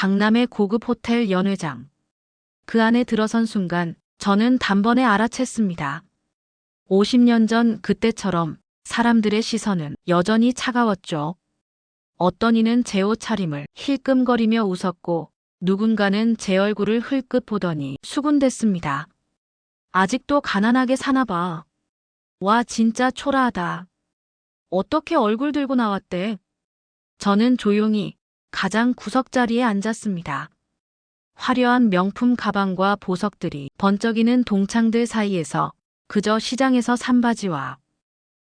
강남의 고급 호텔 연회장. 그 안에 들어선 순간 저는 단번에 알아챘습니다. 50년 전 그때처럼 사람들의 시선은 여전히 차가웠죠. 어떤 이는 제 옷차림을 힐끔거리며 웃었고 누군가는 제 얼굴을 흘끗 보더니 수군댔습니다. 아직도 가난하게 사나 봐. 와, 진짜 초라하다. 어떻게 얼굴 들고 나왔대? 저는 조용히 가장 구석자리에 앉았습니다. 화려한 명품 가방과 보석들이 번쩍이는 동창들 사이에서 그저 시장에서 산 바지와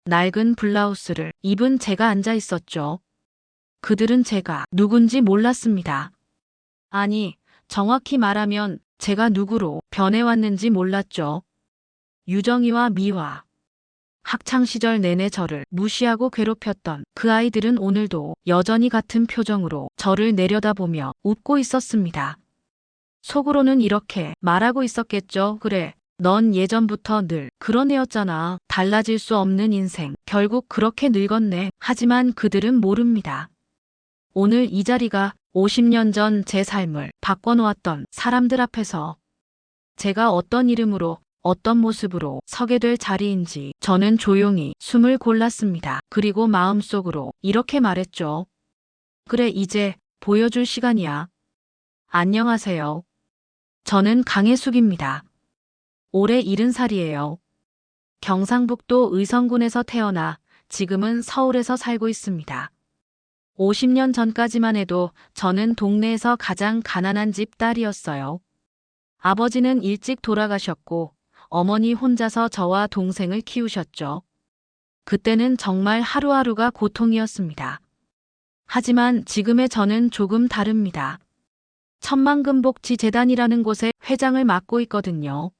낡은 블라우스를 입은 제가 앉아 있었죠. 그들은 제가 누군지 몰랐습니다. 아니, 정확히 말하면 제가 누구로 변해왔는지 몰랐죠. 유정이와 미화. 학창시절 내내 저를 무시하고 괴롭혔던 그 아이들은 오늘도 여전히 같은 표정으로 저를 내려다보며 웃고 있었습니다. 속으로는 이렇게 말하고 있었겠죠. 그래, 넌 예전부터 늘 그런 애였잖아. 달라질 수 없는 인생. 결국 그렇게 늙었네. 하지만 그들은 모릅니다. 오늘 이 자리가 50년 전 제 삶을 바꿔놓았던 사람들 앞에서 제가 어떤 이름으로 어떤 모습으로 서게 될 자리인지 저는 조용히 숨을 골랐습니다. 그리고 마음속으로 이렇게 말했죠. 그래, 이제 보여줄 시간이야. 안녕하세요. 저는 강혜숙입니다. 올해 70살이에요. 경상북도 의성군에서 태어나 지금은 서울에서 살고 있습니다. 50년 전까지만 해도 저는 동네에서 가장 가난한 집 딸이었어요. 아버지는 일찍 돌아가셨고 어머니 혼자서 저와 동생을 키우셨죠. 그때는 정말 하루하루가 고통이었습니다. 하지만 지금의 저는 조금 다릅니다. 천만금복지재단이라는 곳에 회장을 맡고 있거든요.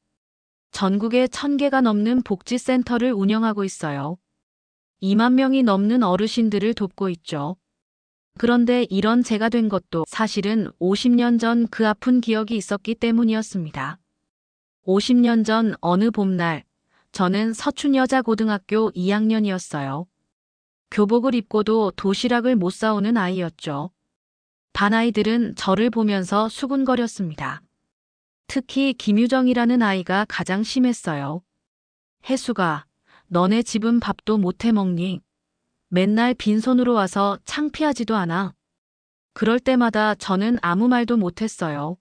전국에 1000개가 넘는 복지센터를 운영하고 있어요. 2만 명이 넘는 어르신들을 돕고 있죠. 그런데 이런 제가 된 것도 사실은 50년 전 그 아픈 기억이 있었기 때문이었습니다. 50년 전 어느 봄날 저는 서춘여자고등학교 2학년이었어요. 교복을 입고도 도시락을 못 싸오는 아이였죠. 반 아이들은 저를 보면서 수군거렸습니다. 특히 김유정이라는 아이가 가장 심했어요. 혜수가, 너네 집은 밥도 못 해먹니? 맨날 빈손으로 와서 창피하지도 않아. 그럴 때마다 저는 아무 말도 못했어요.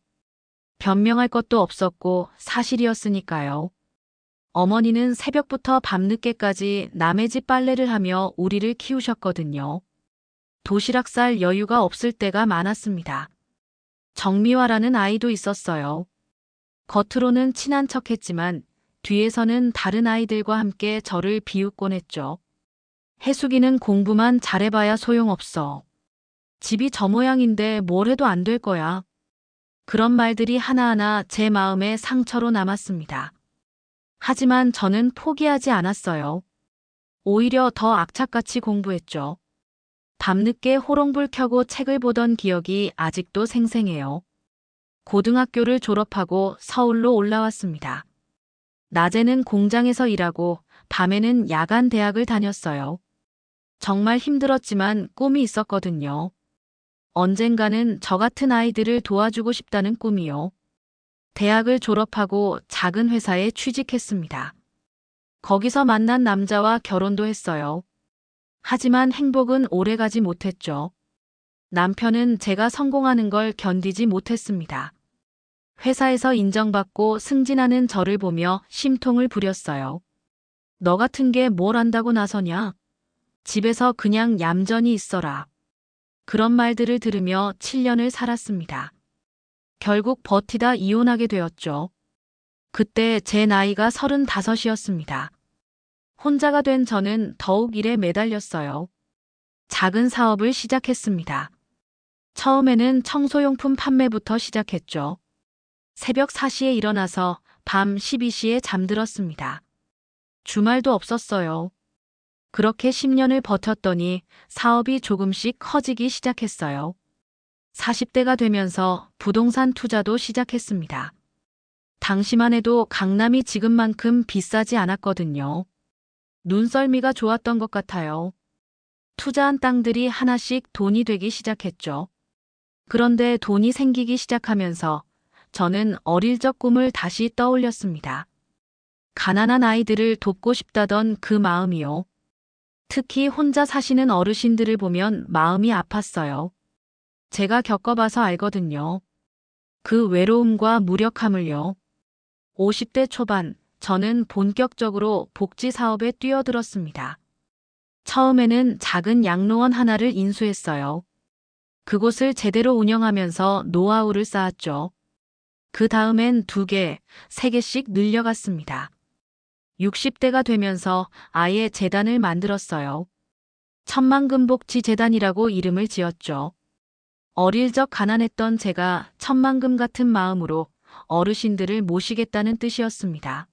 변명할 것도 없었고 사실이었으니까요. 어머니는 새벽부터 밤늦게까지 남의 집 빨래를 하며 우리를 키우셨거든요. 도시락 쌀 여유가 없을 때가 많았습니다. 정미화라는 아이도 있었어요. 겉으로는 친한 척했지만 뒤에서는 다른 아이들과 함께 저를 비웃곤 했죠. 혜숙이는 공부만 잘해봐야 소용없어. 집이 저 모양인데 뭘 해도 안 될 거야. 그런 말들이 하나하나 제 마음에 상처로 남았습니다. 하지만 저는 포기하지 않았어요. 오히려 더 악착같이 공부했죠. 밤늦게 호롱불 켜고 책을 보던 기억이 아직도 생생해요. 고등학교를 졸업하고 서울로 올라왔습니다. 낮에는 공장에서 일하고 밤에는 야간 대학을 다녔어요. 정말 힘들었지만 꿈이 있었거든요. 언젠가는 저 같은 아이들을 도와주고 싶다는 꿈이요. 대학을 졸업하고 작은 회사에 취직했습니다. 거기서 만난 남자와 결혼도 했어요. 하지만 행복은 오래가지 못했죠. 남편은 제가 성공하는 걸 견디지 못했습니다. 회사에서 인정받고 승진하는 저를 보며 심통을 부렸어요. 너 같은 게 뭘 안다고 나서냐? 집에서 그냥 얌전히 있어라. 그런 말들을 들으며 7년을 살았습니다. 결국 버티다 이혼하게 되었죠. 그때 제 나이가 35이었습니다. 혼자가 된 저는 더욱 일에 매달렸어요. 작은 사업을 시작했습니다. 처음에는 청소용품 판매부터 시작했죠. 새벽 4시에 일어나서 밤 12시에 잠들었습니다. 주말도 없었어요. 그렇게 10년을 버텼더니 사업이 조금씩 커지기 시작했어요. 40대가 되면서 부동산 투자도 시작했습니다. 당시만 해도 강남이 지금만큼 비싸지 않았거든요. 눈썰미가 좋았던 것 같아요. 투자한 땅들이 하나씩 돈이 되기 시작했죠. 그런데 돈이 생기기 시작하면서 저는 어릴 적 꿈을 다시 떠올렸습니다. 가난한 아이들을 돕고 싶다던 그 마음이요. 특히 혼자 사시는 어르신들을 보면 마음이 아팠어요. 제가 겪어봐서 알거든요. 그 외로움과 무력함을요. 50대 초반, 저는 본격적으로 복지 사업에 뛰어들었습니다. 처음에는 작은 양로원 하나를 인수했어요. 그곳을 제대로 운영하면서 노하우를 쌓았죠. 그 다음엔 2개, 3개씩 늘려갔습니다. 60대가 되면서 아예 재단을 만들었어요. 천만금복지재단이라고 이름을 지었죠. 어릴 적 가난했던 제가 천만금 같은 마음으로 어르신들을 모시겠다는 뜻이었습니다.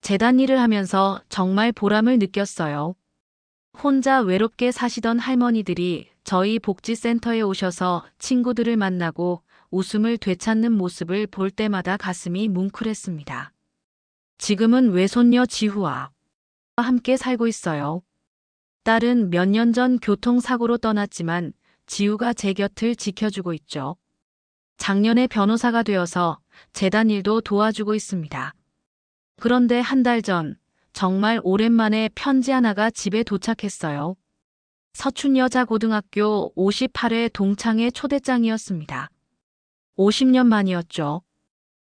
재단 일을 하면서 정말 보람을 느꼈어요. 혼자 외롭게 사시던 할머니들이 저희 복지센터에 오셔서 친구들을 만나고 웃음을 되찾는 모습을 볼 때마다 가슴이 뭉클했습니다. 지금은 외손녀 지후와 함께 살고 있어요. 딸은 몇 년 전 교통사고로 떠났지만 지우가 제 곁을 지켜주고 있죠. 작년에 변호사가 되어서 재단 일도 도와주고 있습니다. 그런데 1달 전 정말 오랜만에 편지 하나가 집에 도착했어요. 서춘여자고등학교 58회 동창회 초대장이었습니다. 50년 만이었죠.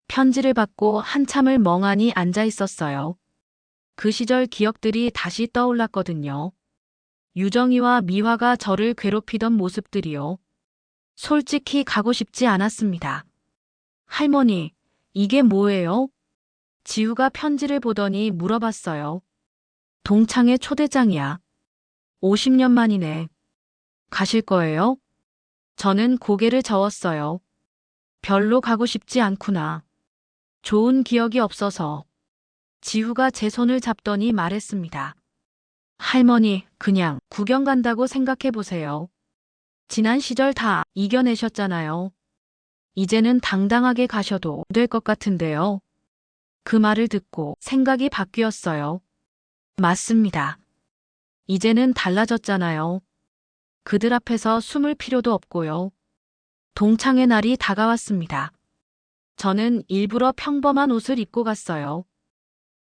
편지를 받고 한참을 멍하니 앉아 있었어요. 그 시절 기억들이 다시 떠올랐거든요. 유정이와 미화가 저를 괴롭히던 모습들이요. 솔직히 가고 싶지 않았습니다. 할머니, 이게 뭐예요? 지우가 편지를 보더니 물어봤어요. 동창회 초대장이야. 50년 만이네. 가실 거예요? 저는 고개를 저었어요. 별로 가고 싶지 않구나. 좋은 기억이 없어서. 지우가 제 손을 잡더니 말했습니다. 할머니, 그냥 구경 간다고 생각해 보세요. 지난 시절 다 이겨내셨잖아요. 이제는 당당하게 가셔도 될 것 같은데요. 그 말을 듣고 생각이 바뀌었어요. 맞습니다. 이제는 달라졌잖아요. 그들 앞에서 숨을 필요도 없고요. 동창회 날이 다가왔습니다. 저는 일부러 평범한 옷을 입고 갔어요.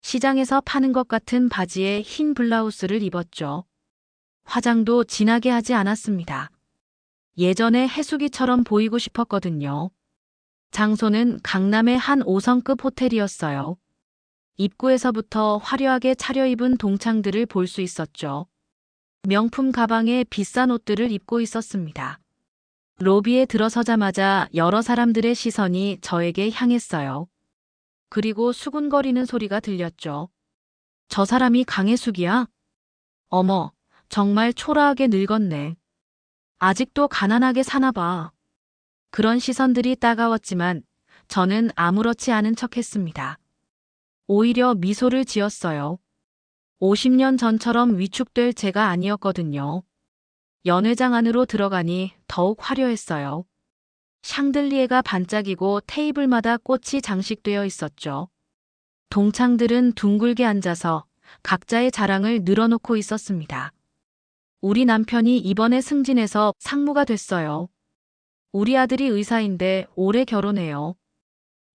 시장에서 파는 것 같은 바지에 흰 블라우스를 입었죠. 화장도 진하게 하지 않았습니다. 예전에 해수기처럼 보이고 싶었거든요. 장소는 강남의 한 5성급 호텔이었어요. 입구에서부터 화려하게 차려입은 동창들을 볼 수 있었죠. 명품 가방에 비싼 옷들을 입고 있었습니다. 로비에 들어서자마자 여러 사람들의 시선이 저에게 향했어요. 그리고 수군거리는 소리가 들렸죠. 저 사람이 강혜숙이야? 어머, 정말 초라하게 늙었네. 아직도 가난하게 사나 봐. 그런 시선들이 따가웠지만 저는 아무렇지 않은 척했습니다. 오히려 미소를 지었어요. 50년 전처럼 위축될 제가 아니었거든요. 연회장 안으로 들어가니 더욱 화려했어요. 샹들리에가 반짝이고 테이블마다 꽃이 장식되어 있었죠. 동창들은 둥글게 앉아서 각자의 자랑을 늘어놓고 있었습니다. 우리 남편이 이번에 승진해서 상무가 됐어요. 우리 아들이 의사인데 올해 결혼해요.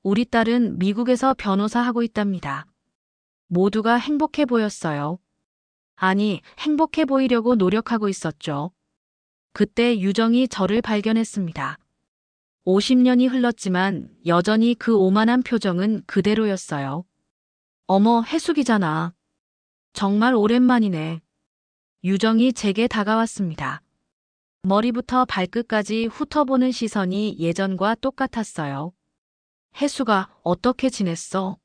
우리 딸은 미국에서 변호사 하고 있답니다. 모두가 행복해 보였어요. 아니, 행복해 보이려고 노력하고 있었죠. 그때 유정이 저를 발견했습니다. 50년이 흘렀지만 여전히 그 오만한 표정은 그대로였어요. 어머, 해숙이잖아. 정말 오랜만이네. 유정이 제게 다가왔습니다. 머리부터 발끝까지 훑어보는 시선이 예전과 똑같았어요. 해수가 어떻게 지냈어?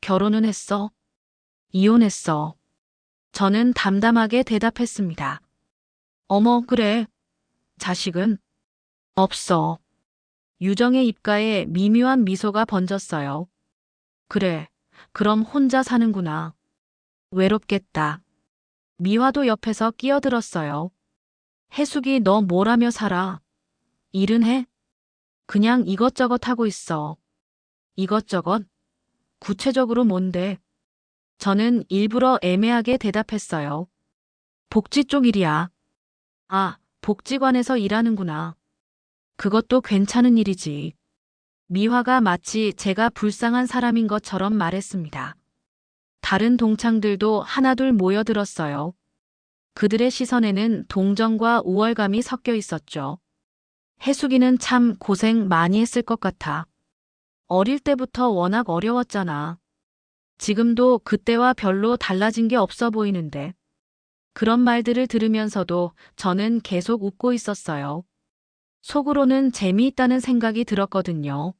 결혼은 했어? 이혼했어? 저는 담담하게 대답했습니다. 어머, 그래. 자식은? 없어. 유정의 입가에 미묘한 미소가 번졌어요. 그래, 그럼 혼자 사는구나. 외롭겠다. 미화도 옆에서 끼어들었어요. 해숙이 너 뭘 하며 살아? 일은 해? 그냥 이것저것 하고 있어. 이것저것? 구체적으로 뭔데? 저는 일부러 애매하게 대답했어요. 복지 쪽 일이야. 아, 복지관에서 일하는구나. 그것도 괜찮은 일이지. 미화가 마치 제가 불쌍한 사람인 것처럼 말했습니다. 다른 동창들도 하나둘 모여들었어요. 그들의 시선에는 동정과 우월감이 섞여 있었죠. 해숙이는 참 고생 많이 했을 것 같아. 어릴 때부터 워낙 어려웠잖아. 지금도 그때와 별로 달라진 게 없어 보이는데. 그런 말들을 들으면서도 저는 계속 웃고 있었어요. 속으로는 재미있다는 생각이 들었거든요.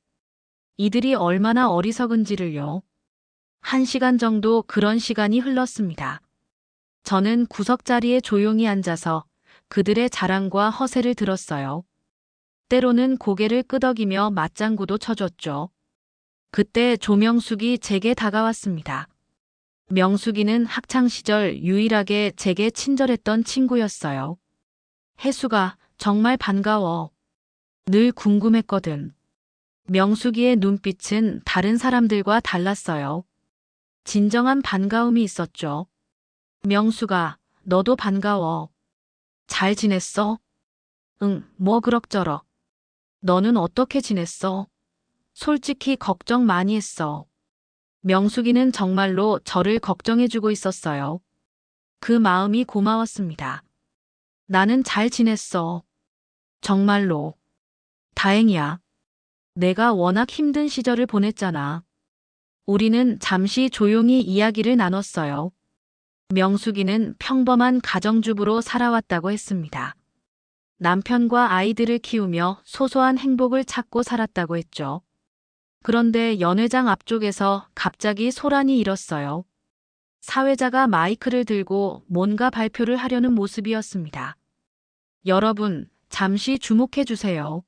이들이 얼마나 어리석은지를요. 1시간 정도 그런 시간이 흘렀습니다. 저는 구석자리에 조용히 앉아서 그들의 자랑과 허세를 들었어요. 때로는 고개를 끄덕이며 맞장구도 쳐줬죠. 그때 조명숙이 제게 다가왔습니다. 명숙이는 학창시절 유일하게 제게 친절했던 친구였어요. 혜수가 정말 반가워. 늘 궁금했거든. 명숙이의 눈빛은 다른 사람들과 달랐어요. 진정한 반가움이 있었죠. 명숙아, 너도 반가워. 잘 지냈어? 응, 뭐 그럭저럭. 너는 어떻게 지냈어? 솔직히 걱정 많이 했어. 명숙이는 정말로 저를 걱정해주고 있었어요. 그 마음이 고마웠습니다. 나는 잘 지냈어. 정말로. 다행이야. 내가 워낙 힘든 시절을 보냈잖아. 우리는 잠시 조용히 이야기를 나눴어요. 명숙이는 평범한 가정주부로 살아왔다고 했습니다. 남편과 아이들을 키우며 소소한 행복을 찾고 살았다고 했죠. 그런데 연회장 앞쪽에서 갑자기 소란이 일었어요. 사회자가 마이크를 들고 뭔가 발표를 하려는 모습이었습니다. 여러분, 잠시 주목해 주세요.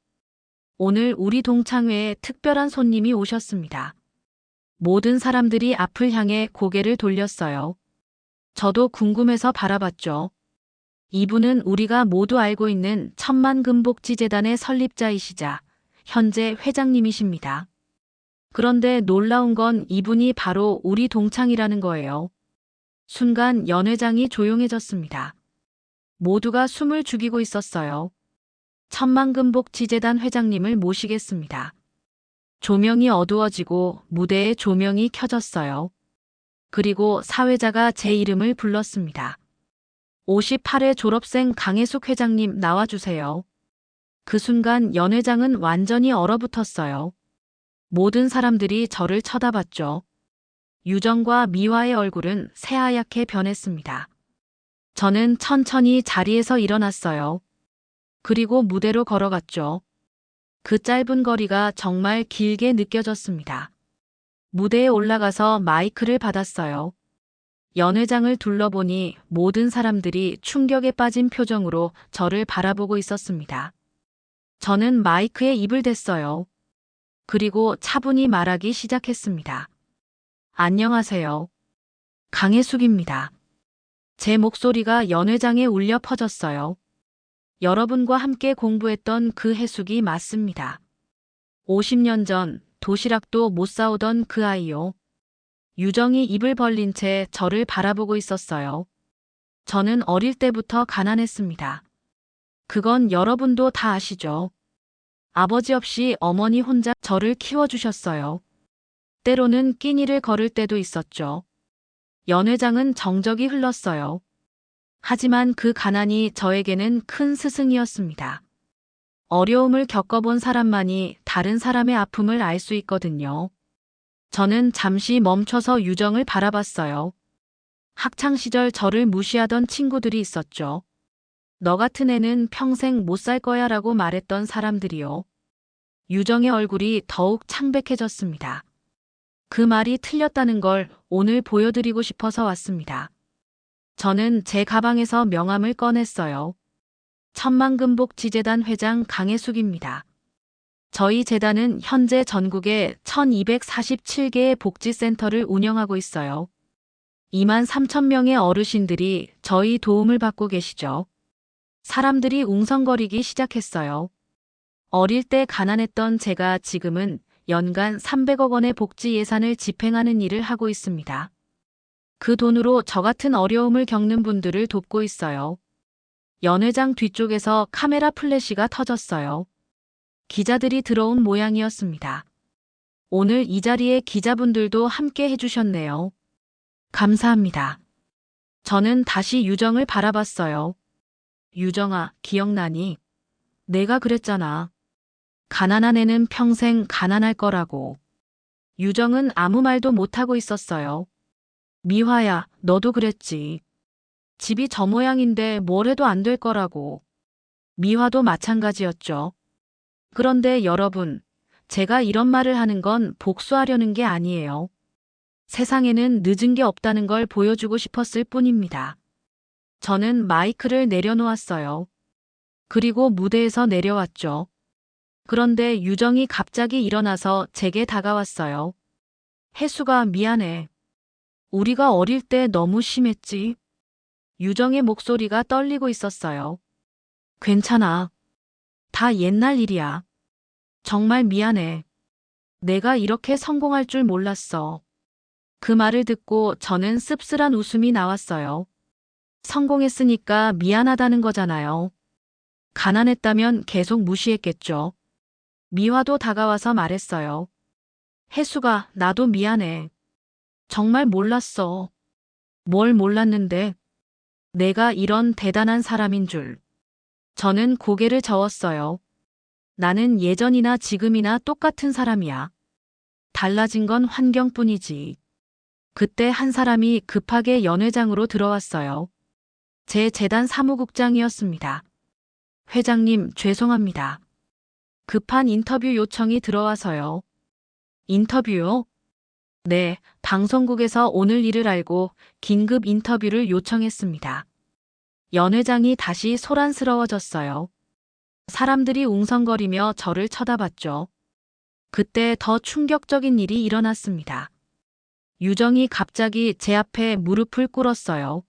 오늘 우리 동창회에 특별한 손님이 오셨습니다. 모든 사람들이 앞을 향해 고개를 돌렸어요. 저도 궁금해서 바라봤죠. 이분은 우리가 모두 알고 있는 천만금복지재단의 설립자이시자 현재 회장님이십니다. 그런데 놀라운 건 이분이 바로 우리 동창이라는 거예요. 순간 연 회장이 조용해졌습니다. 모두가 숨을 죽이고 있었어요. 천만금복지재단 회장님을 모시겠습니다. 조명이 어두워지고 무대에 조명이 켜졌어요. 그리고 사회자가 제 이름을 불렀습니다. 58회 졸업생 강혜숙 회장님 나와주세요. 그 순간 연 회장은 완전히 얼어붙었어요. 모든 사람들이 저를 쳐다봤죠. 유정과 미화의 얼굴은 새하얗게 변했습니다. 저는 천천히 자리에서 일어났어요. 그리고 무대로 걸어갔죠. 그 짧은 거리가 정말 길게 느껴졌습니다. 무대에 올라가서 마이크를 받았어요. 연 회장을 둘러보니 모든 사람들이 충격에 빠진 표정으로 저를 바라보고 있었습니다. 저는 마이크에 입을 댔어요. 그리고 차분히 말하기 시작했습니다. 안녕하세요. 강혜숙입니다. 제 목소리가 연 회장에 울려 퍼졌어요. 여러분과 함께 공부했던 그 혜숙이 맞습니다. 50년 전 도시락도 못 사오던 그 아이요. 유정이 입을 벌린 채 저를 바라보고 있었어요. 저는 어릴 때부터 가난했습니다. 그건 여러분도 다 아시죠? 아버지 없이 어머니 혼자 저를 키워주셨어요. 때로는 끼니를 거를 때도 있었죠. 연 회장은 정적이 흘렀어요. 하지만 그 가난이 저에게는 큰 스승이었습니다. 어려움을 겪어본 사람만이 다른 사람의 아픔을 알 수 있거든요. 저는 잠시 멈춰서 유정을 바라봤어요. 학창시절 저를 무시하던 친구들이 있었죠. 너 같은 애는 평생 못 살 거야 라고 말했던 사람들이요. 유정의 얼굴이 더욱 창백해졌습니다. 그 말이 틀렸다는 걸 오늘 보여드리고 싶어서 왔습니다. 저는 제 가방에서 명함을 꺼냈어요. 천만금복지재단 회장 강혜숙입니다. 저희 재단은 현재 전국에 1247개의 복지센터를 운영하고 있어요. 2만 3천 명의 어르신들이 저희 도움을 받고 계시죠. 사람들이 웅성거리기 시작했어요. 어릴 때 가난했던 제가 지금은 연간 300억 원의 복지 예산을 집행하는 일을 하고 있습니다. 그 돈으로 저 같은 어려움을 겪는 분들을 돕고 있어요. 연 회장 뒤쪽에서 카메라 플래시가 터졌어요. 기자들이 들어온 모양이었습니다. 오늘 이 자리에 기자분들도 함께 해주셨네요. 감사합니다. 저는 다시 유정을 바라봤어요. 유정아, 기억나니? 내가 그랬잖아. 가난한 애는 평생 가난할 거라고. 유정은 아무 말도 못하고 있었어요. 미화야, 너도 그랬지. 집이 저 모양인데 뭘 해도 안 될 거라고. 미화도 마찬가지였죠. 그런데 여러분, 제가 이런 말을 하는 건 복수하려는 게 아니에요. 세상에는 늦은 게 없다는 걸 보여주고 싶었을 뿐입니다. 저는 마이크를 내려놓았어요. 그리고 무대에서 내려왔죠. 그런데 유정이 갑자기 일어나서 제게 다가왔어요. 혜수가 미안해. 우리가 어릴 때 너무 심했지. 유정의 목소리가 떨리고 있었어요. 괜찮아. 다 옛날 일이야. 정말 미안해. 내가 이렇게 성공할 줄 몰랐어. 그 말을 듣고 저는 씁쓸한 웃음이 나왔어요. 성공했으니까 미안하다는 거잖아요. 가난했다면 계속 무시했겠죠. 미화도 다가와서 말했어요. 혜수가 나도 미안해. 정말 몰랐어. 뭘 몰랐는데? 내가 이런 대단한 사람인 줄. 저는 고개를 저었어요. 나는 예전이나 지금이나 똑같은 사람이야. 달라진 건 환경뿐이지. 그때 한 사람이 급하게 연회장으로 들어왔어요. 제 재단 사무국장이었습니다. 회장님, 죄송합니다. 급한 인터뷰 요청이 들어와서요. 인터뷰요? 네, 방송국에서 오늘 일을 알고 긴급 인터뷰를 요청했습니다. 연 회장이 다시 소란스러워졌어요. 사람들이 웅성거리며 저를 쳐다봤죠. 그때 더 충격적인 일이 일어났습니다. 유정이 갑자기 제 앞에 무릎을 꿇었어요.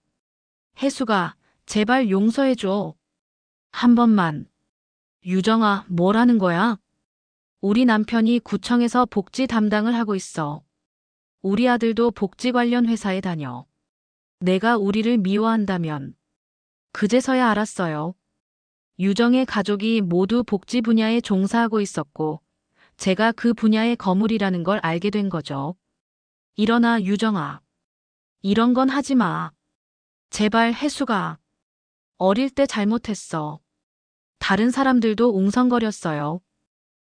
혜수가, 제발 용서해줘. 한 번만. 유정아, 뭘 하는 거야? 우리 남편이 구청에서 복지 담당을 하고 있어. 우리 아들도 복지 관련 회사에 다녀. 내가 우리를 미워한다면. 그제서야 알았어요. 유정의 가족이 모두 복지 분야에 종사하고 있었고, 제가 그 분야의 거물이라는 걸 알게 된 거죠. 일어나, 유정아. 이런 건 하지 마. 제발, 혜수가. 어릴 때 잘못했어. 다른 사람들도 웅성거렸어요.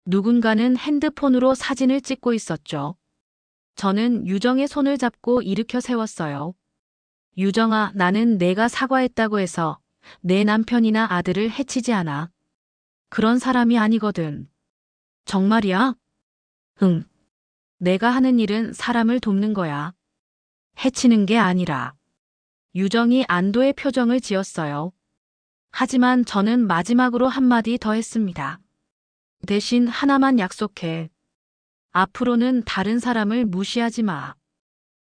누군가는 핸드폰으로 사진을 찍고 있었죠. 저는 유정의 손을 잡고 일으켜 세웠어요. 유정아, 나는 내가 사과했다고 해서 내 남편이나 아들을 해치지 않아. 그런 사람이 아니거든. 정말이야? 응. 내가 하는 일은 사람을 돕는 거야. 해치는 게 아니라. 유정이 안도의 표정을 지었어요. 하지만 저는 마지막으로 한마디 더 했습니다. 대신 하나만 약속해. 앞으로는 다른 사람을 무시하지 마.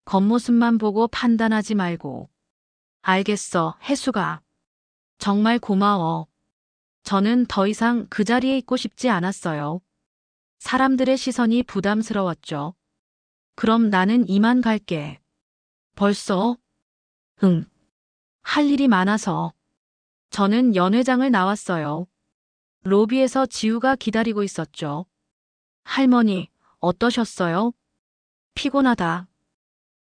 겉모습만 보고 판단하지 말고. 알겠어, 혜수가. 정말 고마워. 저는 더 이상 그 자리에 있고 싶지 않았어요. 사람들의 시선이 부담스러웠죠. 그럼 나는 이만 갈게. 벌써? 응. 할 일이 많아서. 저는 연회장을 나왔어요. 로비에서 지우가 기다리고 있었죠. 할머니, 어떠셨어요? 피곤하다.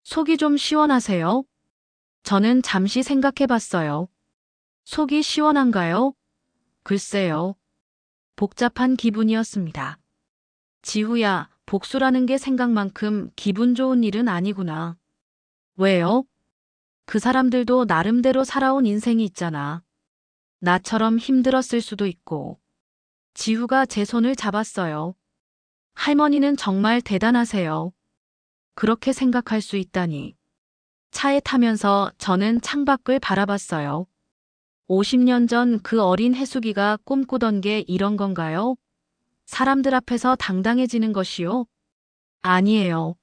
속이 좀 시원하세요? 저는 잠시 생각해 봤어요. 속이 시원한가요? 글쎄요. 복잡한 기분이었습니다. 지후야, 복수라는 게 생각만큼 기분 좋은 일은 아니구나. 왜요? 그 사람들도 나름대로 살아온 인생이 있잖아. 나처럼 힘들었을 수도 있고. 지후가 제 손을 잡았어요. 할머니는 정말 대단하세요. 그렇게 생각할 수 있다니. 차에 타면서 저는 창밖을 바라봤어요. 50년 전 그 어린 해수기가 꿈꾸던 게 이런 건가요? 사람들 앞에서 당당해지는 것이요? 아니에요.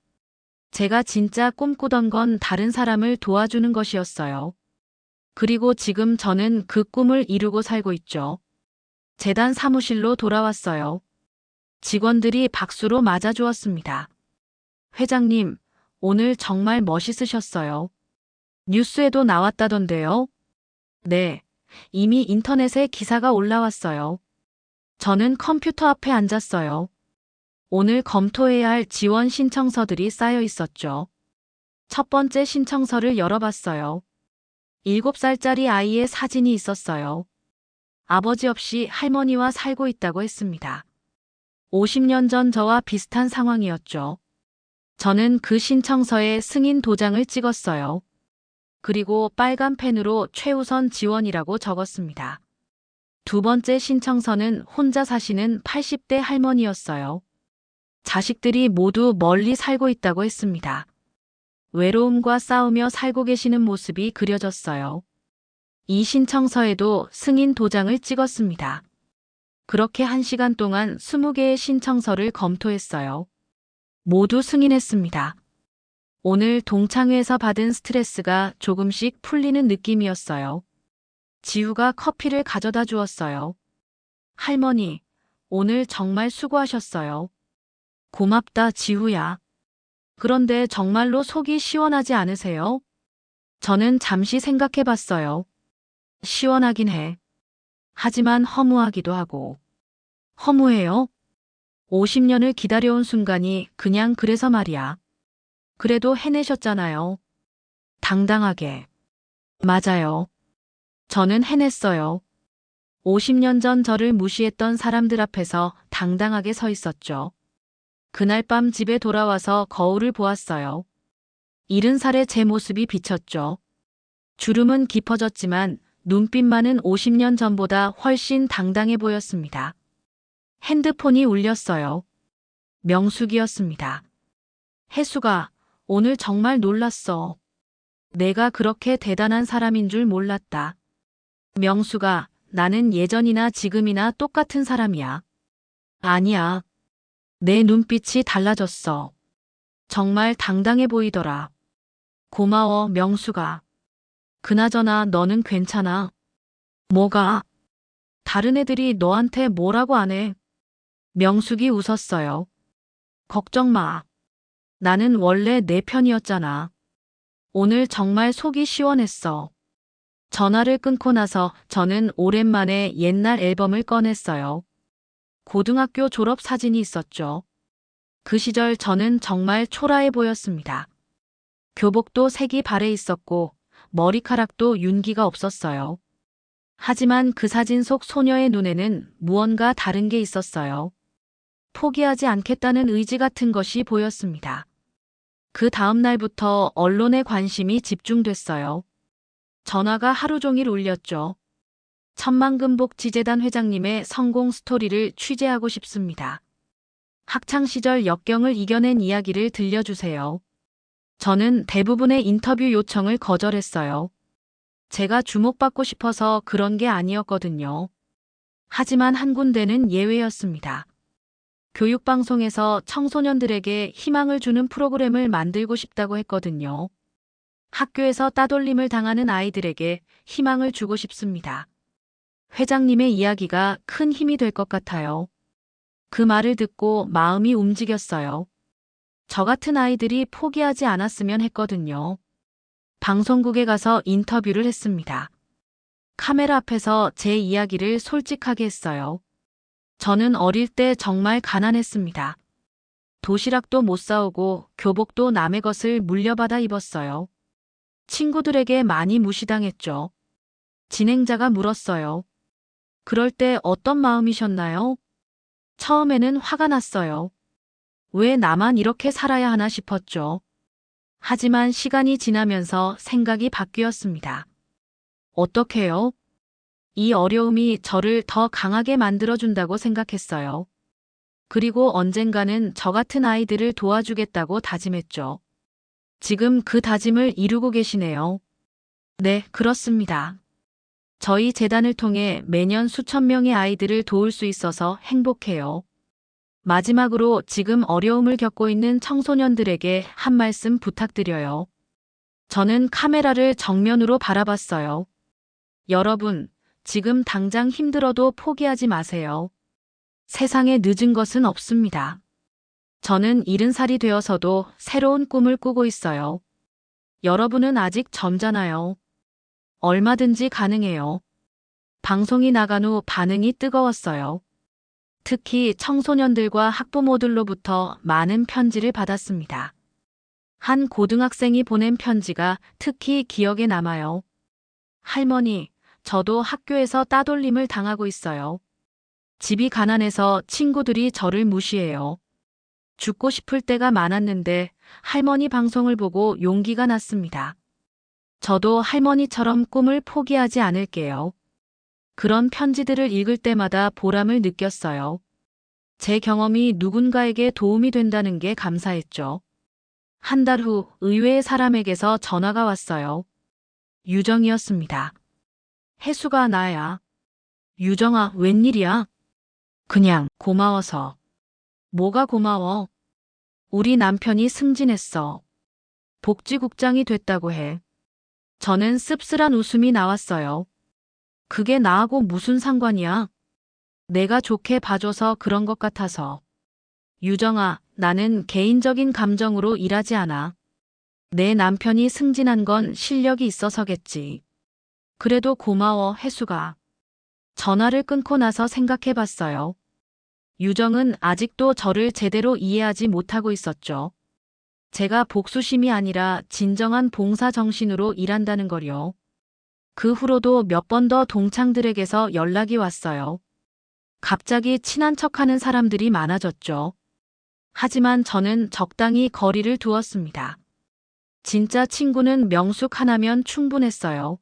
제가 진짜 꿈꾸던 건 다른 사람을 도와주는 것이었어요. 그리고 지금 저는 그 꿈을 이루고 살고 있죠. 재단 사무실로 돌아왔어요. 직원들이 박수로 맞아주었습니다. 회장님, 오늘 정말 멋있으셨어요. 뉴스에도 나왔다던데요? 네, 이미 인터넷에 기사가 올라왔어요. 저는 컴퓨터 앞에 앉았어요. 오늘 검토해야 할 지원 신청서들이 쌓여 있었죠. 첫 번째 신청서를 열어봤어요. 7살짜리 아이의 사진이 있었어요. 아버지 없이 할머니와 살고 있다고 했습니다. 50년 전 저와 비슷한 상황이었죠. 저는 그 신청서에 승인 도장을 찍었어요. 그리고 빨간 펜으로 최우선 지원이라고 적었습니다. 두 번째 신청서는 혼자 사시는 80대 할머니였어요. 자식들이 모두 멀리 살고 있다고 했습니다. 외로움과 싸우며 살고 계시는 모습이 그려졌어요. 이 신청서에도 승인 도장을 찍었습니다. 그렇게 1시간 동안 20개의 신청서를 검토했어요. 모두 승인했습니다. 오늘 동창회에서 받은 스트레스가 조금씩 풀리는 느낌이었어요. 지우가 커피를 가져다 주었어요. 할머니, 오늘 정말 수고하셨어요. 고맙다, 지우야. 그런데 정말로 속이 시원하지 않으세요? 저는 잠시 생각해 봤어요. 시원하긴 해. 하지만 허무하기도 하고. 허무해요? 50년을 기다려온 순간이 그냥 그래서 말이야. 그래도 해내셨잖아요. 당당하게. 맞아요. 저는 해냈어요. 50년 전 저를 무시했던 사람들 앞에서 당당하게 서 있었죠. 그날 밤 집에 돌아와서 거울을 보았어요. 70살의 제 모습이 비쳤죠. 주름은 깊어졌지만 눈빛만은 50년 전보다 훨씬 당당해 보였습니다. 핸드폰이 울렸어요. 명숙이었습니다. 혜수가, 오늘 정말 놀랐어. 내가 그렇게 대단한 사람인 줄 몰랐다. 명수가, 나는 예전이나 지금이나 똑같은 사람이야. 아니야. 내 눈빛이 달라졌어. 정말 당당해 보이더라. 고마워, 명수가. 그나저나 너는 괜찮아? 뭐가? 다른 애들이 너한테 뭐라고 안 해? 명숙이 웃었어요. 걱정 마. 나는 원래 내 편이었잖아. 오늘 정말 속이 시원했어. 전화를 끊고 나서 저는 오랜만에 옛날 앨범을 꺼냈어요. 고등학교 졸업 사진이 있었죠. 그 시절 저는 정말 초라해 보였습니다. 교복도 색이 발해 있었고 머리카락도 윤기가 없었어요. 하지만 그 사진 속 소녀의 눈에는 무언가 다른 게 있었어요. 포기하지 않겠다는 의지 같은 것이 보였습니다. 그 다음 날부터 언론의 관심이 집중됐어요. 전화가 하루 종일 울렸죠. 천만금복지재단 회장님의 성공 스토리를 취재하고 싶습니다. 학창시절 역경을 이겨낸 이야기를 들려주세요. 저는 대부분의 인터뷰 요청을 거절했어요. 제가 주목받고 싶어서 그런 게 아니었거든요. 하지만 한 군데는 예외였습니다. 교육방송에서 청소년들에게 희망을 주는 프로그램을 만들고 싶다고 했거든요. 학교에서 따돌림을 당하는 아이들에게 희망을 주고 싶습니다. 회장님의 이야기가 큰 힘이 될 것 같아요. 그 말을 듣고 마음이 움직였어요. 저 같은 아이들이 포기하지 않았으면 했거든요. 방송국에 가서 인터뷰를 했습니다. 카메라 앞에서 제 이야기를 솔직하게 했어요. 저는 어릴 때 정말 가난했습니다. 도시락도 못 사오고 교복도 남의 것을 물려받아 입었어요. 친구들에게 많이 무시당했죠. 진행자가 물었어요. 그럴 때 어떤 마음이셨나요? 처음에는 화가 났어요. 왜 나만 이렇게 살아야 하나 싶었죠. 하지만 시간이 지나면서 생각이 바뀌었습니다. 어떻게요? 이 어려움이 저를 더 강하게 만들어준다고 생각했어요. 그리고 언젠가는 저 같은 아이들을 도와주겠다고 다짐했죠. 지금 그 다짐을 이루고 계시네요. 네, 그렇습니다. 저희 재단을 통해 매년 수천 명의 아이들을 도울 수 있어서 행복해요. 마지막으로 지금 어려움을 겪고 있는 청소년들에게 한 말씀 부탁드려요. 저는 카메라를 정면으로 바라봤어요. 여러분, 지금 당장 힘들어도 포기하지 마세요. 세상에 늦은 것은 없습니다. 저는 70살이 되어서도 새로운 꿈을 꾸고 있어요. 여러분은 아직 젊잖아요. 얼마든지 가능해요. 방송이 나간 후 반응이 뜨거웠어요. 특히 청소년들과 학부모들로부터 많은 편지를 받았습니다. 한 고등학생이 보낸 편지가 특히 기억에 남아요. 할머니, 저도 학교에서 따돌림을 당하고 있어요. 집이 가난해서 친구들이 저를 무시해요. 죽고 싶을 때가 많았는데 할머니 방송을 보고 용기가 났습니다. 저도 할머니처럼 꿈을 포기하지 않을게요. 그런 편지들을 읽을 때마다 보람을 느꼈어요. 제 경험이 누군가에게 도움이 된다는 게 감사했죠. 한 달 후 의외의 사람에게서 전화가 왔어요. 유정이었습니다. 혜수가 나야. 유정아, 웬일이야? 그냥 고마워서. 뭐가 고마워? 우리 남편이 승진했어. 복지국장이 됐다고 해. 저는 씁쓸한 웃음이 나왔어요. 그게 나하고 무슨 상관이야? 내가 좋게 봐줘서 그런 것 같아서. 유정아, 나는 개인적인 감정으로 일하지 않아. 내 남편이 승진한 건 실력이 있어서겠지. 그래도 고마워, 혜수가. 전화를 끊고 나서 생각해 봤어요. 유정은 아직도 저를 제대로 이해하지 못하고 있었죠. 제가 복수심이 아니라 진정한 봉사 정신으로 일한다는 걸요. 그 후로도 몇 번 더 동창들에게서 연락이 왔어요. 갑자기 친한 척하는 사람들이 많아졌죠. 하지만 저는 적당히 거리를 두었습니다. 진짜 친구는 명숙 하나면 충분했어요.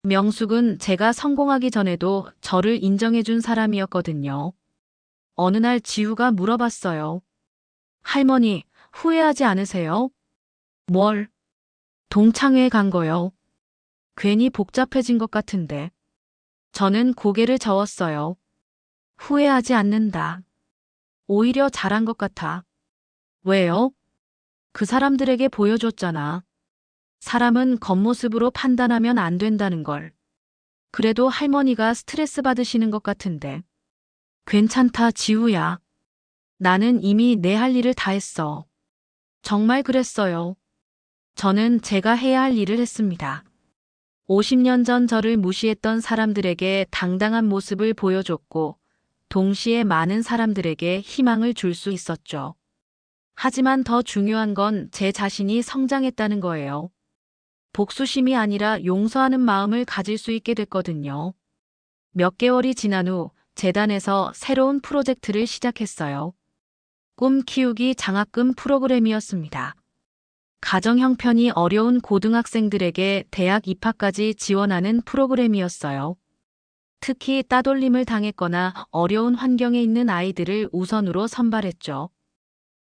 명숙은 제가 성공하기 전에도 저를 인정해준 사람이었거든요. 어느 날 지우가 물어봤어요. 할머니, 후회하지 않으세요? 뭘? 동창회에 간 거요. 괜히 복잡해진 것 같은데. 저는 고개를 저었어요. 후회하지 않는다. 오히려 잘한 것 같아. 왜요? 그 사람들에게 보여줬잖아. 사람은 겉모습으로 판단하면 안 된다는 걸. 그래도 할머니가 스트레스 받으시는 것 같은데. 괜찮다, 지우야. 나는 이미 내 할 일을 다 했어. 정말 그랬어요. 저는 제가 해야 할 일을 했습니다. 50년 전 저를 무시했던 사람들에게 당당한 모습을 보여줬고, 동시에 많은 사람들에게 희망을 줄 수 있었죠. 하지만 더 중요한 건 제 자신이 성장했다는 거예요. 복수심이 아니라 용서하는 마음을 가질 수 있게 됐거든요. 몇 개월이 지난 후 재단에서 새로운 프로젝트를 시작했어요. 꿈 키우기 장학금 프로그램이었습니다. 가정 형편이 어려운 고등학생들에게 대학 입학까지 지원하는 프로그램이었어요. 특히 따돌림을 당했거나 어려운 환경에 있는 아이들을 우선으로 선발했죠.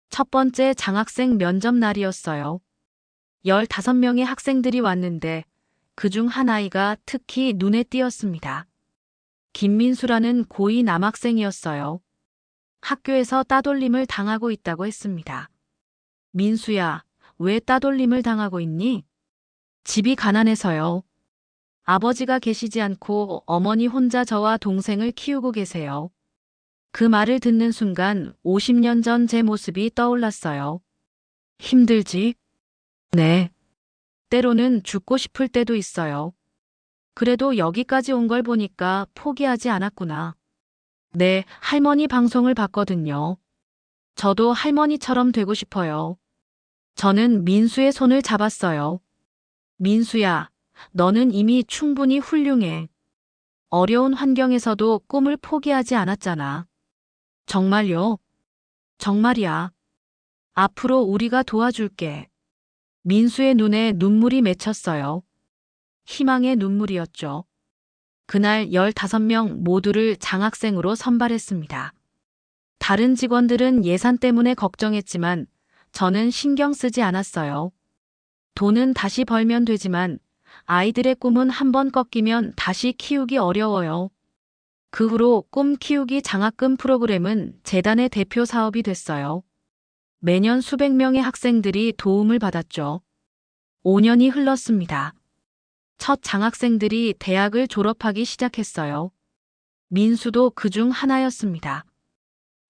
첫 번째 장학생 면접 날이었어요. 15명의 학생들이 왔는데 그중 한 아이가 특히 눈에 띄었습니다. 김민수라는 고2 남학생이었어요. 학교에서 따돌림을 당하고 있다고 했습니다. 민수야, 왜 따돌림을 당하고 있니? 집이 가난해서요. 아버지가 계시지 않고 어머니 혼자 저와 동생을 키우고 계세요. 그 말을 듣는 순간 50년 전 제 모습이 떠올랐어요. 힘들지? 네. 때로는 죽고 싶을 때도 있어요. 그래도 여기까지 온 걸 보니까 포기하지 않았구나. 네, 할머니 방송을 봤거든요. 저도 할머니처럼 되고 싶어요. 저는 민수의 손을 잡았어요. 민수야, 너는 이미 충분히 훌륭해. 어려운 환경에서도 꿈을 포기하지 않았잖아. 정말요? 정말이야. 앞으로 우리가 도와줄게. 민수의 눈에 눈물이 맺혔어요. 희망의 눈물이었죠. 그날 15명 모두를 장학생으로 선발했습니다. 다른 직원들은 예산 때문에 걱정했지만 저는 신경 쓰지 않았어요. 돈은 다시 벌면 되지만 아이들의 꿈은 한번 꺾이면 다시 키우기 어려워요. 그 후로 꿈 키우기 장학금 프로그램은 재단의 대표 사업이 됐어요. 매년 수백 명의 학생들이 도움을 받았죠. 5년이 흘렀습니다. 첫 장학생들이 대학을 졸업하기 시작했어요. 민수도 그중 하나였습니다.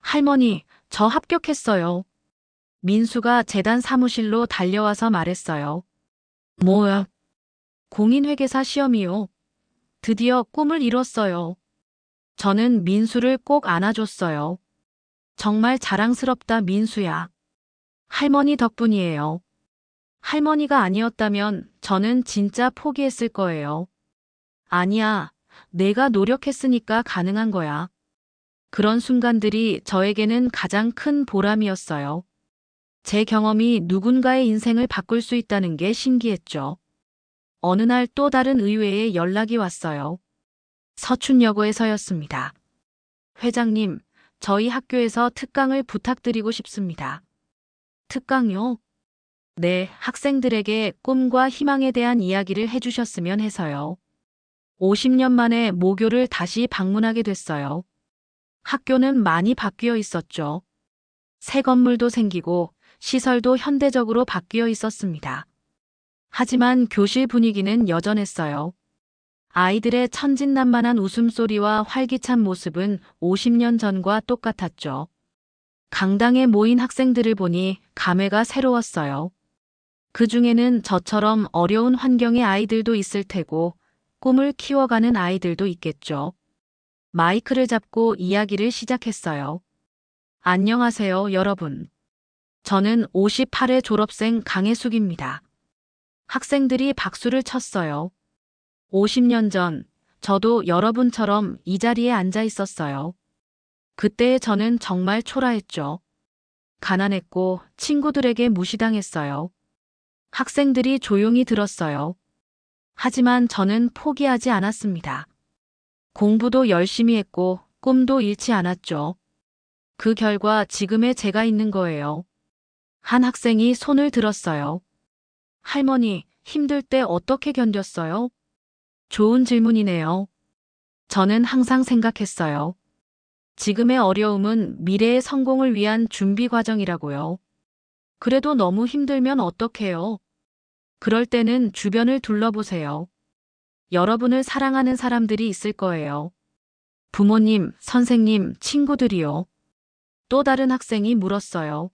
할머니, 저 합격했어요. 민수가 재단 사무실로 달려와서 말했어요. 뭐야? 공인회계사 시험이요. 드디어 꿈을 이뤘어요. 저는 민수를 꼭 안아줬어요. 정말 자랑스럽다, 민수야. 할머니 덕분이에요. 할머니가 아니었다면 저는 진짜 포기했을 거예요. 아니야, 내가 노력했으니까 가능한 거야. 그런 순간들이 저에게는 가장 큰 보람이었어요. 제 경험이 누군가의 인생을 바꿀 수 있다는 게 신기했죠. 어느 날 또 다른 의외의 연락이 왔어요. 서춘여고에서였습니다. 회장님, 저희 학교에서 특강을 부탁드리고 싶습니다. 특강요? 네, 학생들에게 꿈과 희망에 대한 이야기를 해주셨으면 해서요. 50년 만에 모교를 다시 방문하게 됐어요. 학교는 많이 바뀌어 있었죠. 새 건물도 생기고 시설도 현대적으로 바뀌어 있었습니다. 하지만 교실 분위기는 여전했어요. 아이들의 천진난만한 웃음소리와 활기찬 모습은 50년 전과 똑같았죠. 강당에 모인 학생들을 보니 감회가 새로웠어요. 그 중에는 저처럼 어려운 환경의 아이들도 있을 테고 꿈을 키워가는 아이들도 있겠죠. 마이크를 잡고 이야기를 시작했어요. 안녕하세요, 여러분. 저는 58회 졸업생 강혜숙입니다. 학생들이 박수를 쳤어요. 50년 전, 저도 여러분처럼 이 자리에 앉아 있었어요. 그때의 저는 정말 초라했죠. 가난했고 친구들에게 무시당했어요. 학생들이 조용히 들었어요. 하지만 저는 포기하지 않았습니다. 공부도 열심히 했고 꿈도 잃지 않았죠. 그 결과 지금의 제가 있는 거예요. 한 학생이 손을 들었어요. 할머니, 힘들 때 어떻게 견뎠어요? 좋은 질문이네요. 저는 항상 생각했어요. 지금의 어려움은 미래의 성공을 위한 준비 과정이라고요. 그래도 너무 힘들면 어떡해요? 그럴 때는 주변을 둘러보세요. 여러분을 사랑하는 사람들이 있을 거예요. 부모님, 선생님, 친구들이요. 또 다른 학생이 물었어요.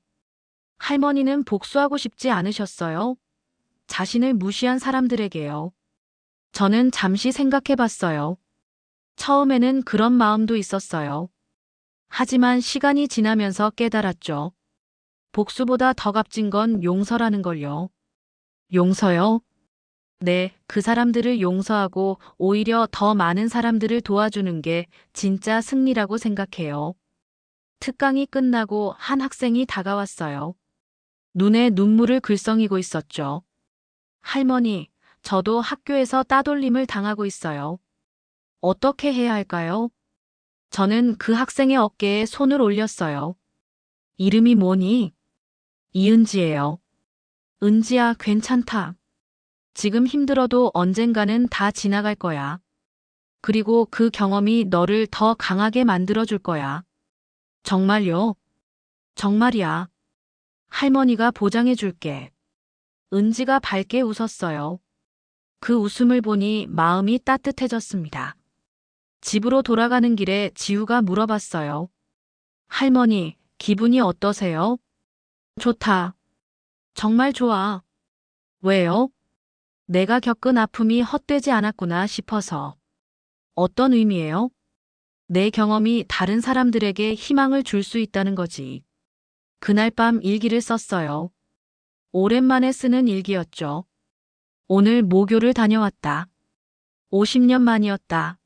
할머니는 복수하고 싶지 않으셨어요? 자신을 무시한 사람들에게요. 저는 잠시 생각해 봤어요. 처음에는 그런 마음도 있었어요. 하지만 시간이 지나면서 깨달았죠. 복수보다 더 값진 건 용서라는 걸요. 용서요? 네, 그 사람들을 용서하고 오히려 더 많은 사람들을 도와주는 게 진짜 승리라고 생각해요. 특강이 끝나고 한 학생이 다가왔어요. 눈에 눈물을 글썽이고 있었죠. 할머니, 저도 학교에서 따돌림을 당하고 있어요. 어떻게 해야 할까요? 저는 그 학생의 어깨에 손을 올렸어요. 이름이 뭐니? 이은지예요. 은지야, 괜찮다. 지금 힘들어도 언젠가는 다 지나갈 거야. 그리고 그 경험이 너를 더 강하게 만들어줄 거야. 정말요? 정말이야. 할머니가 보장해 줄게. 은지가 밝게 웃었어요. 그 웃음을 보니 마음이 따뜻해졌습니다. 집으로 돌아가는 길에 지우가 물어봤어요. 할머니, 기분이 어떠세요? 좋다. 정말 좋아. 왜요? 내가 겪은 아픔이 헛되지 않았구나 싶어서. 어떤 의미예요? 내 경험이 다른 사람들에게 희망을 줄 수 있다는 거지. 그날 밤 일기를 썼어요. 오랜만에 쓰는 일기였죠. 오늘 모교를 다녀왔다. 50년 만이었다.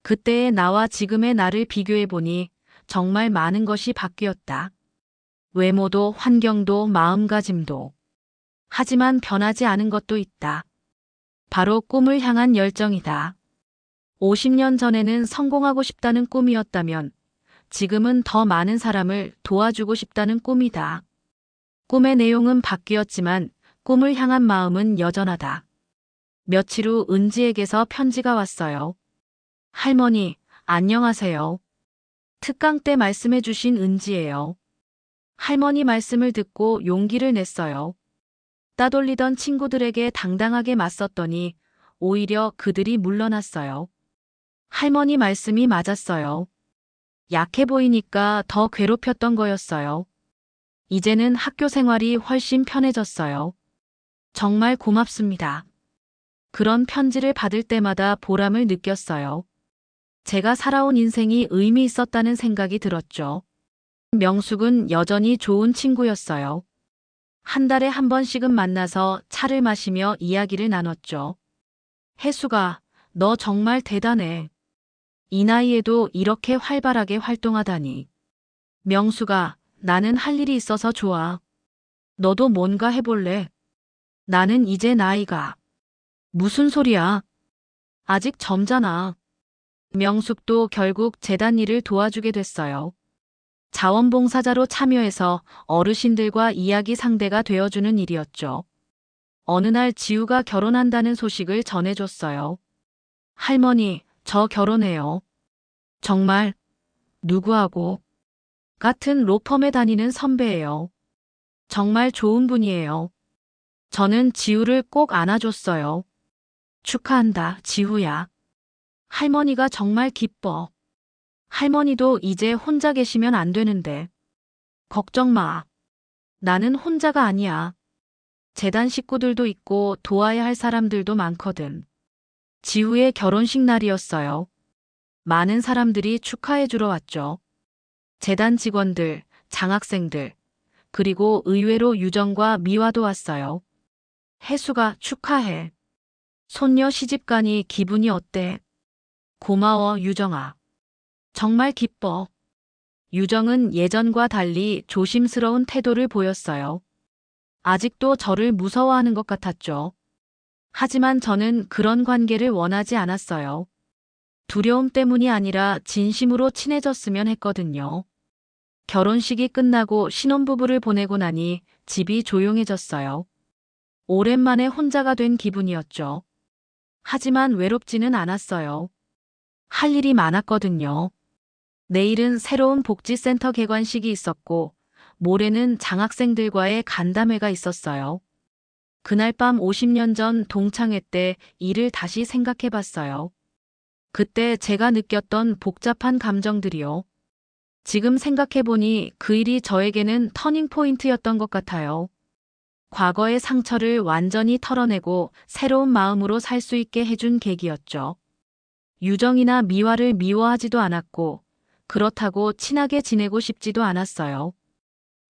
그때의 나와 지금의 나를 비교해보니 정말 많은 것이 바뀌었다. 외모도 환경도 마음가짐도. 하지만 변하지 않은 것도 있다. 바로 꿈을 향한 열정이다. 50년 전에는 성공하고 싶다는 꿈이었다면 지금은 더 많은 사람을 도와주고 싶다는 꿈이다. 꿈의 내용은 바뀌었지만 꿈을 향한 마음은 여전하다. 며칠 후 은지에게서 편지가 왔어요. 할머니, 안녕하세요. 특강 때 말씀해 주신 은지예요. 할머니 말씀을 듣고 용기를 냈어요. 따돌리던 친구들에게 당당하게 맞섰더니 오히려 그들이 물러났어요. 할머니 말씀이 맞았어요. 약해 보이니까 더 괴롭혔던 거였어요. 이제는 학교 생활이 훨씬 편해졌어요. 정말 고맙습니다. 그런 편지를 받을 때마다 보람을 느꼈어요. 제가 살아온 인생이 의미 있었다는 생각이 들었죠. 명숙은 여전히 좋은 친구였어요. 한 달에 한 번씩은 만나서 차를 마시며 이야기를 나눴죠. 혜수가, 너 정말 대단해. 이 나이에도 이렇게 활발하게 활동하다니. 명수가, 나는 할 일이 있어서 좋아. 너도 뭔가 해볼래? 나는 이제 나이가. 무슨 소리야? 아직 젊잖아. 명숙도 결국 재단 일을 도와주게 됐어요. 자원봉사자로 참여해서 어르신들과 이야기 상대가 되어주는 일이었죠. 어느 날 지우가 결혼한다는 소식을 전해줬어요. 할머니, 저 결혼해요. 정말? 누구하고? 같은 로펌에 다니는 선배예요. 정말 좋은 분이에요. 저는 지우를 꼭 안아줬어요. 축하한다, 지우야. 할머니가 정말 기뻐. 할머니도 이제 혼자 계시면 안 되는데. 걱정 마. 나는 혼자가 아니야. 재단 식구들도 있고 도와야 할 사람들도 많거든. 지우의 결혼식 날이었어요. 많은 사람들이 축하해 주러 왔죠. 재단 직원들, 장학생들, 그리고 의외로 유정과 미화도 왔어요. 혜수가 축하해. 손녀 시집가니 기분이 어때? 고마워, 유정아. 정말 기뻐. 유정은 예전과 달리 조심스러운 태도를 보였어요. 아직도 저를 무서워하는 것 같았죠. 하지만 저는 그런 관계를 원하지 않았어요. 두려움 때문이 아니라 진심으로 친해졌으면 했거든요. 결혼식이 끝나고 신혼부부를 보내고 나니 집이 조용해졌어요. 오랜만에 혼자가 된 기분이었죠. 하지만 외롭지는 않았어요. 할 일이 많았거든요. 내일은 새로운 복지센터 개관식이 있었고, 모레는 장학생들과의 간담회가 있었어요. 그날 밤 50년 전 동창회 때 일을 다시 생각해 봤어요. 그때 제가 느꼈던 복잡한 감정들이요. 지금 생각해보니 그 일이 저에게는 터닝포인트였던 것 같아요. 과거의 상처를 완전히 털어내고 새로운 마음으로 살 수 있게 해준 계기였죠. 유정이나 미화를 미워하지도 않았고, 그렇다고 친하게 지내고 싶지도 않았어요.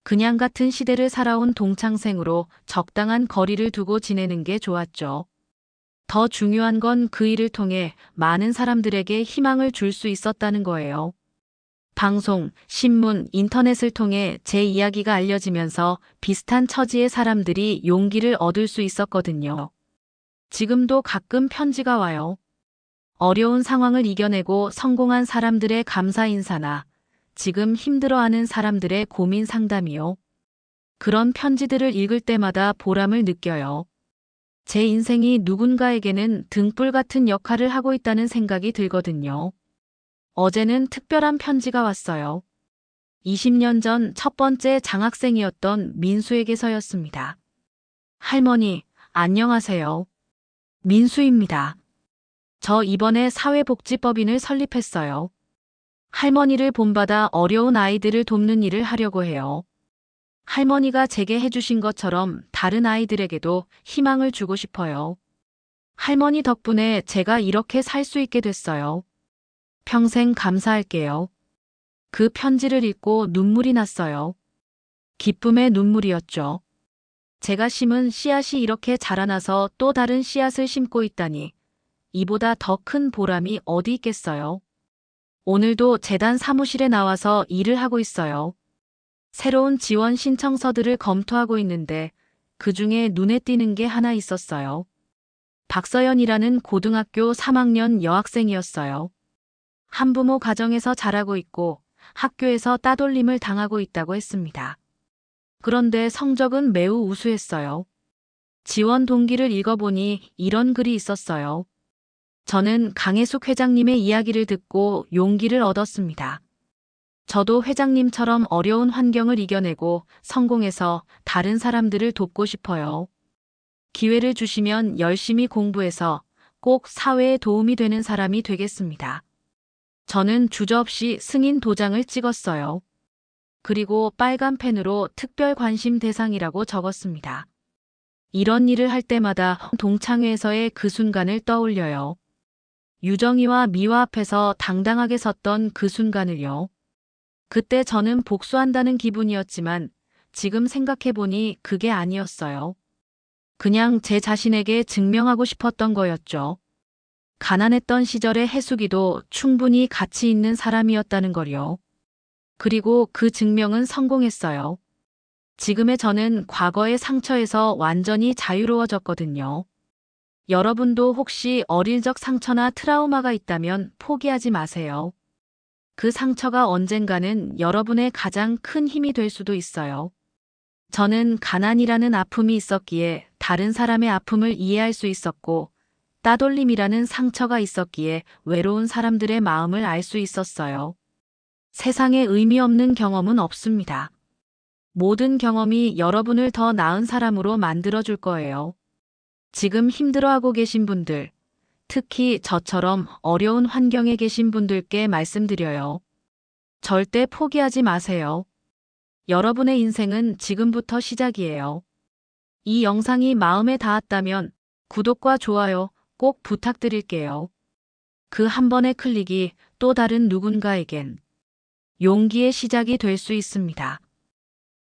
그냥 같은 시대를 살아온 동창생으로 적당한 거리를 두고 지내는 게 좋았죠. 더 중요한 건 그 일을 통해 많은 사람들에게 희망을 줄 수 있었다는 거예요. 방송, 신문, 인터넷을 통해 제 이야기가 알려지면서 비슷한 처지의 사람들이 용기를 얻을 수 있었거든요. 지금도 가끔 편지가 와요. 어려운 상황을 이겨내고 성공한 사람들의 감사 인사나 지금 힘들어하는 사람들의 고민 상담이요. 그런 편지들을 읽을 때마다 보람을 느껴요. 제 인생이 누군가에게는 등불 같은 역할을 하고 있다는 생각이 들거든요. 어제는 특별한 편지가 왔어요. 20년 전 첫 번째 장학생이었던 민수에게서였습니다. 할머니, 안녕하세요. 민수입니다. 저 이번에 사회복지법인을 설립했어요. 할머니를 본받아 어려운 아이들을 돕는 일을 하려고 해요. 할머니가 제게 해주신 것처럼 다른 아이들에게도 희망을 주고 싶어요. 할머니 덕분에 제가 이렇게 살 수 있게 됐어요. 평생 감사할게요. 그 편지를 읽고 눈물이 났어요. 기쁨의 눈물이었죠. 제가 심은 씨앗이 이렇게 자라나서 또 다른 씨앗을 심고 있다니 이보다 더 큰 보람이 어디 있겠어요. 오늘도 재단 사무실에 나와서 일을 하고 있어요. 새로운 지원 신청서들을 검토하고 있는데 그중에 눈에 띄는 게 하나 있었어요. 박서연이라는 고등학교 3학년 여학생이었어요. 한부모 가정에서 자라고 있고 학교에서 따돌림을 당하고 있다고 했습니다. 그런데 성적은 매우 우수했어요. 지원 동기를 읽어보니 이런 글이 있었어요. 저는 강혜숙 회장님의 이야기를 듣고 용기를 얻었습니다. 저도 회장님처럼 어려운 환경을 이겨내고 성공해서 다른 사람들을 돕고 싶어요. 기회를 주시면 열심히 공부해서 꼭 사회에 도움이 되는 사람이 되겠습니다. 저는 주저없이 승인 도장을 찍었어요. 그리고 빨간 펜으로 특별 관심 대상이라고 적었습니다. 이런 일을 할 때마다 동창회에서의 그 순간을 떠올려요. 유정이와 미화 앞에서 당당하게 섰던 그 순간을요. 그때 저는 복수한다는 기분이었지만 지금 생각해보니 그게 아니었어요. 그냥 제 자신에게 증명하고 싶었던 거였죠. 가난했던 시절의 해숙이도 충분히 가치 있는 사람이었다는 걸요. 그리고 그 증명은 성공했어요. 지금의 저는 과거의 상처에서 완전히 자유로워졌거든요. 여러분도 혹시 어릴 적 상처나 트라우마가 있다면 포기하지 마세요. 그 상처가 언젠가는 여러분의 가장 큰 힘이 될 수도 있어요. 저는 가난이라는 아픔이 있었기에 다른 사람의 아픔을 이해할 수 있었고, 따돌림이라는 상처가 있었기에 외로운 사람들의 마음을 알 수 있었어요. 세상에 의미 없는 경험은 없습니다. 모든 경험이 여러분을 더 나은 사람으로 만들어줄 거예요. 지금 힘들어하고 계신 분들, 특히 저처럼 어려운 환경에 계신 분들께 말씀드려요. 절대 포기하지 마세요. 여러분의 인생은 지금부터 시작이에요. 이 영상이 마음에 닿았다면 구독과 좋아요 꼭 부탁드릴게요. 그 한 번의 클릭이 또 다른 누군가에겐 용기의 시작이 될 수 있습니다.